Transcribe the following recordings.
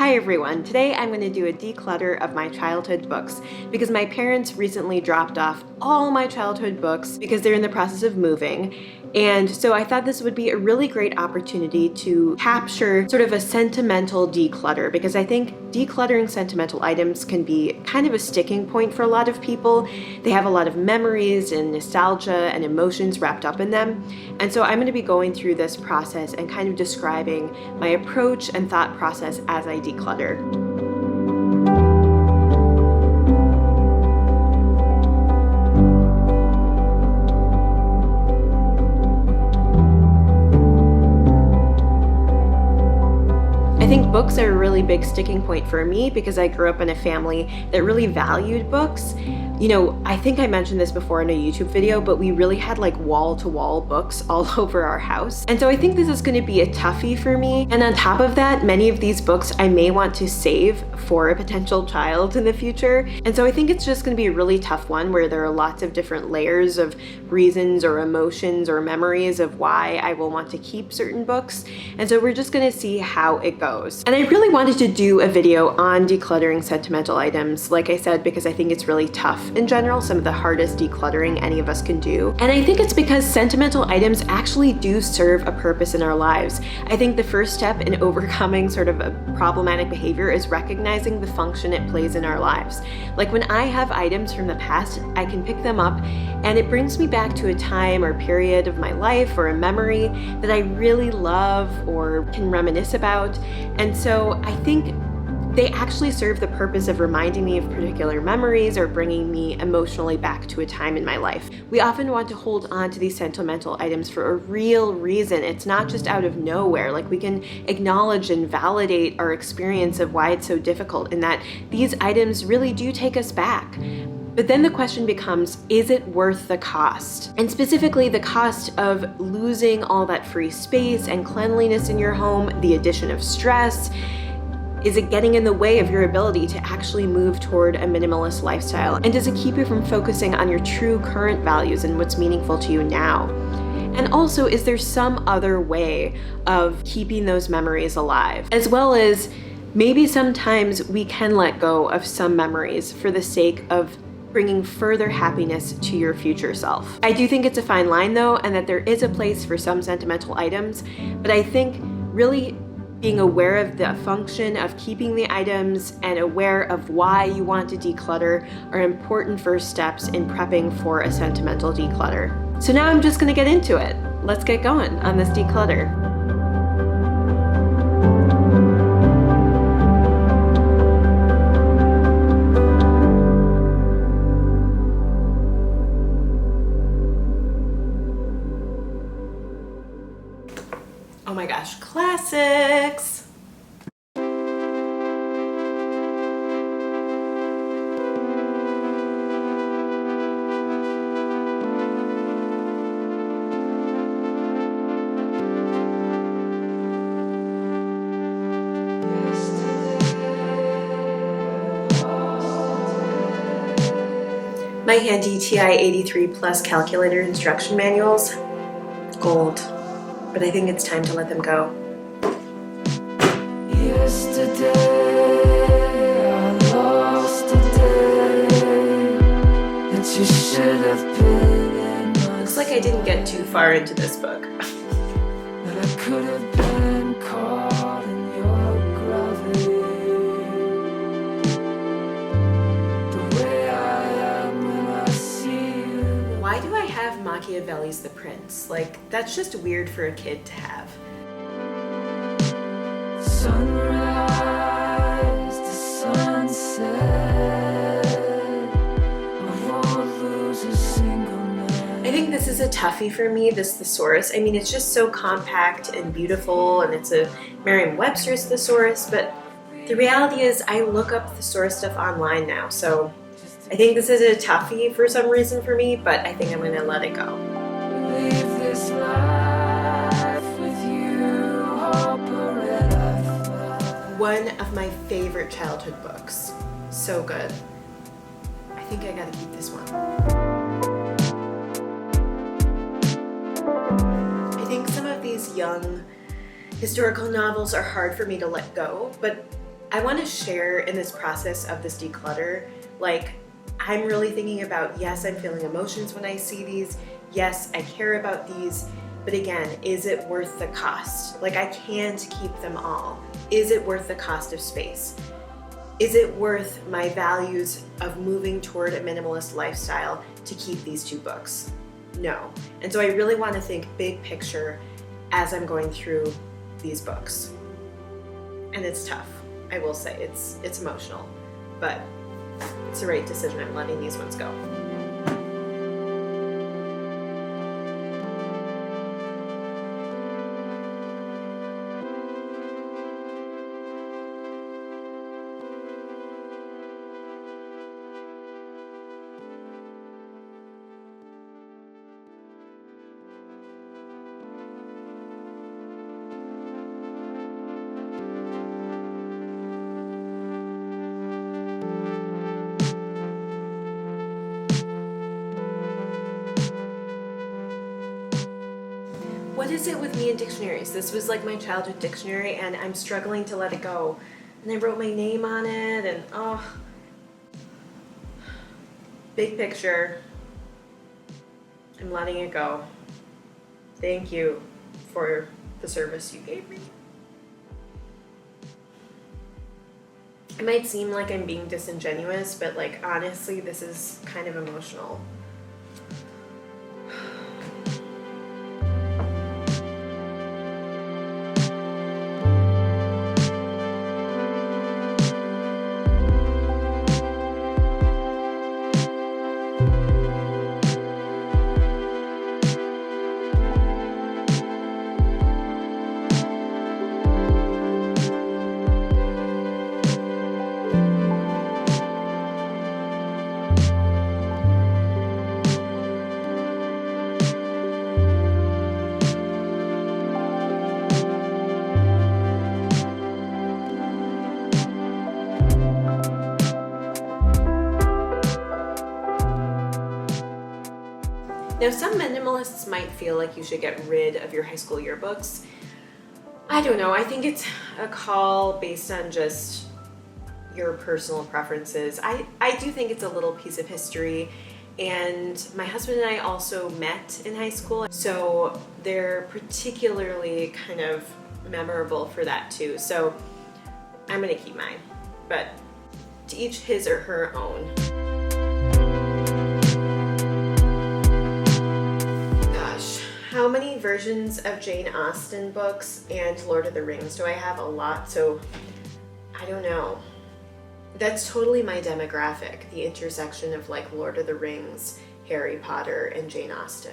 Hi everyone, today I'm going to do a declutter of my childhood books because my parents recently dropped off all my childhood books because they're in the process of moving. And so I thought this would be a really great opportunity to capture sort of a sentimental declutter, because I think decluttering sentimental items can be kind of a sticking point for a lot of people. They have a lot of memories and nostalgia and emotions wrapped up in them. And so I'm going to be going through this process and kind of describing my approach and thought process as I declutter. I think books are a really big sticking point for me because I grew up in a family that really valued books. You know, I think I mentioned this before in a YouTube video, but we really had like wall-to-wall books all over our house. And so I think this is going to be a toughie for me. And on top of that, many of these books I may want to save for a potential child in the future. And so I think it's just going to be a really tough one where there are lots of different layers of reasons or emotions or memories of why I will want to keep certain books. And so we're just going to see how it goes. And I really wanted to do a video on decluttering sentimental items, like I said, because I think it's really tough in general, some of the hardest decluttering any of us can do. And I think it's because sentimental items actually do serve a purpose in our lives. I think the first step in overcoming sort of a problematic behavior is recognizing the function it plays in our lives. Like when I have items from the past, I can pick them up and it brings me back to a time or period of my life or a memory that I really love or can reminisce about. And so I think they actually serve the purpose of reminding me of particular memories or bringing me emotionally back to a time in my life. We often want to hold on to these sentimental items for a real reason. It's not just out of nowhere. Like we can acknowledge and validate our experience of why it's so difficult and that these items really do take us back. But then the question becomes, is it worth the cost? And specifically the cost of losing all that free space and cleanliness in your home, the addition of stress. Is it getting in the way of your ability to actually move toward a minimalist lifestyle? And does it keep you from focusing on your true current values and what's meaningful to you now? And also, is there some other way of keeping those memories alive? As well as maybe sometimes we can let go of some memories for the sake of bringing further happiness to your future self. I do think it's a fine line though, and that there is a place for some sentimental items, but I think really being aware of the function of keeping the items and aware of why you want to declutter are important first steps in prepping for a sentimental declutter. So now I'm just gonna get into it. Let's get going on this declutter. Oh my gosh, classics! My handy TI-83 Plus calculator instruction manuals, gold. But I think it's time to let them go. Yesterday, I lost a day that you should have been in. Looks like I didn't get too far into this book. That I could have been caught in your gravity. The way I am when I see you. Why do I have Machiavelli's The Prince? Like, that's just weird for a kid to have. Sunrise to sunset, I won't lose a single night. I think this is a toughie for me, this thesaurus. I mean, it's just so compact and beautiful, and it's a Merriam-Webster's thesaurus, but the reality is I look up thesaurus stuff online now, so I think this is a toughie for some reason for me, but I think I'm gonna let it go. Live this life with you, one of my favorite childhood books. So good. I think I gotta keep this one. I think some of these young historical novels are hard for me to let go, but I want to share in this process of this declutter, like, I'm really thinking about, yes, I'm feeling emotions when I see these. Yes, I care about these. But again, is it worth the cost? Like, I can't keep them all. Is it worth the cost of space? Is it worth my values of moving toward a minimalist lifestyle to keep these 2 books? No. And so I really want to think big picture as I'm going through these books. And it's tough. I will say it's emotional, but it's the right decision. I'm letting these ones go. What is it with me and dictionaries? This was like my childhood dictionary and I'm struggling to let it go. And I wrote my name on it and big picture, I'm letting it go. Thank you for the service you gave me. It might seem like I'm being disingenuous, but like honestly, this is kind of emotional. Now, some minimalists might feel like you should get rid of your high school yearbooks. I don't know. I think it's a call based on just your personal preferences. I do think it's a little piece of history, and my husband and I also met in high school, so they're particularly kind of memorable for that too. So I'm gonna keep mine, but to each his or her own. How many versions of Jane Austen books and Lord of the Rings do I have? A lot, so I don't know. That's totally my demographic, the intersection of like Lord of the Rings, Harry Potter, and Jane Austen.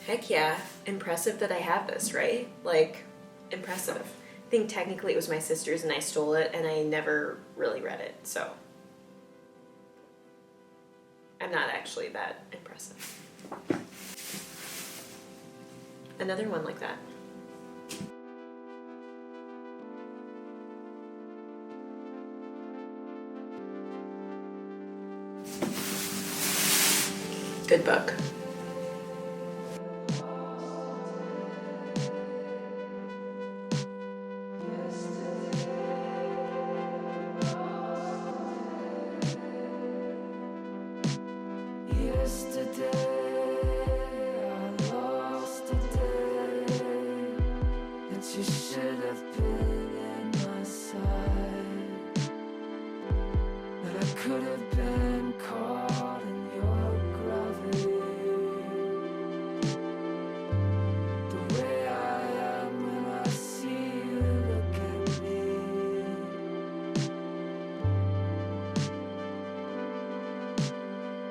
Heck yeah, impressive that I have this, right? Like, impressive. I think technically it was my sister's and I stole it and I never really read it, so I'm not actually that impressive. Another one like that. Good book. You should have been in my side, but I could have been caught in your gravity. The way I am when I see you look at me.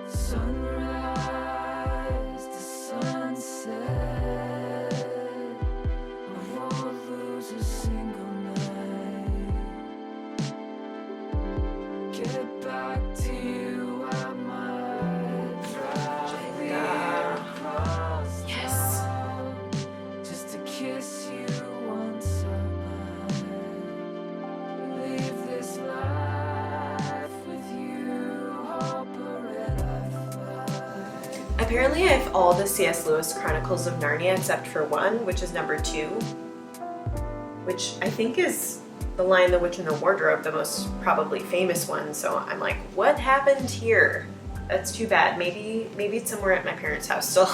Sunrise to sunset, a single night. Get back to you, I might drive across town just to kiss you once I might leave this life with you, hopper and I fly. Apparently I have all the C.S. Lewis Chronicles of Narnia except for one, which is number 2. Which I think is The Lion, the Witch, and the Wardrobe, the most probably famous one. So I'm like, what happened here? That's too bad. Maybe it's somewhere at my parents' house still.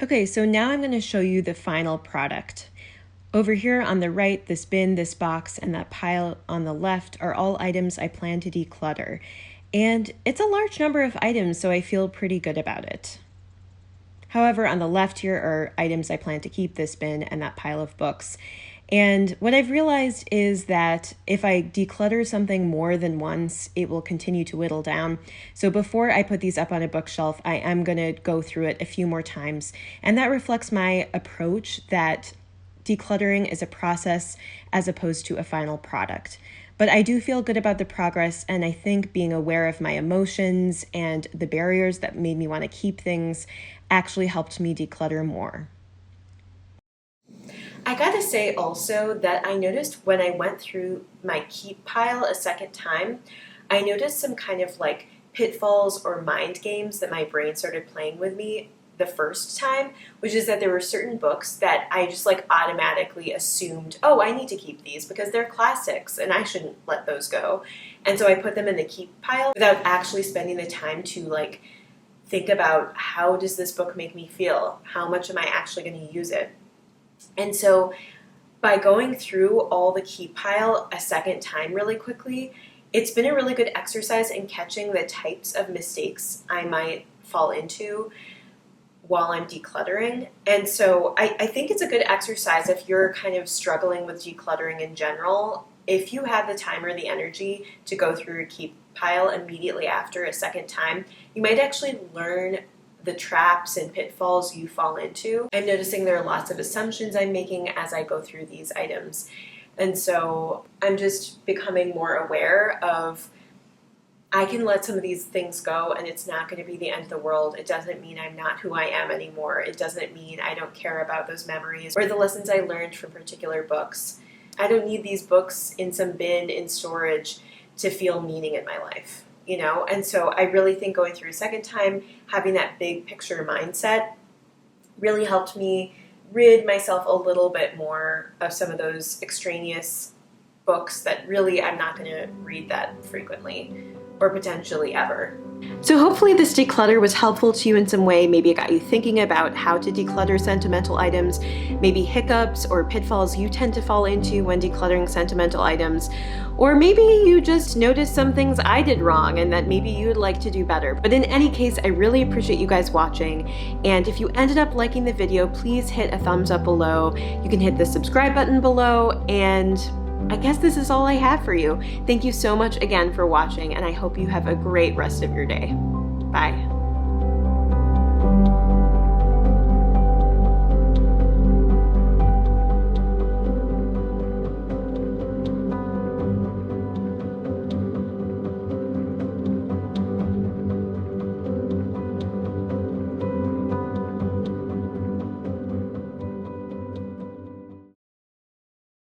Okay, so now I'm going to show you the final product. Over here on the right, this bin, this box, and that pile on the left are all items I plan to declutter. And it's a large number of items, so I feel pretty good about it. However, on the left here are items I plan to keep, this bin and that pile of books. And what I've realized is that if I declutter something more than once, it will continue to whittle down. So before I put these up on a bookshelf, I am going to go through it a few more times. And that reflects my approach that decluttering is a process as opposed to a final product. But I do feel good about the progress, and I think being aware of my emotions and the barriers that made me want to keep things actually helped me declutter more. I gotta say also that I noticed when I went through my keep pile a second time, I noticed some kind of like pitfalls or mind games that my brain started playing with me the first time, which is that there were certain books that I just like automatically assumed, oh, I need to keep these because they're classics and I shouldn't let those go. And so I put them in the keep pile without actually spending the time to like think about, how does this book make me feel? How much am I actually going to use it? And so by going through all the keep pile a second time really quickly, it's been a really good exercise in catching the types of mistakes I might fall into while I'm decluttering. And so I think it's a good exercise if you're kind of struggling with decluttering in general. If you have the time or the energy to go through your keep pile immediately after a second time, you might actually learn the traps and pitfalls you fall into. I'm noticing there are lots of assumptions I'm making as I go through these items. And so I'm just becoming more aware of, I can let some of these things go and it's not going to be the end of the world. It doesn't mean I'm not who I am anymore. It doesn't mean I don't care about those memories or the lessons I learned from particular books. I don't need these books in some bin in storage to feel meaning in my life, you know? And so I really think going through a second time, having that big picture mindset really helped me rid myself a little bit more of some of those extraneous books that really I'm not going to read that frequently or potentially ever. So hopefully this declutter was helpful to you in some way. Maybe it got you thinking about how to declutter sentimental items, maybe hiccups or pitfalls you tend to fall into when decluttering sentimental items, or maybe you just noticed some things I did wrong and that maybe you'd like to do better. But in any case, I really appreciate you guys watching, and if you ended up liking the video, please hit a thumbs up below. You can hit the subscribe button below, and I guess this is all I have for you. Thank you so much again for watching, and I hope you have a great rest of your day. Bye.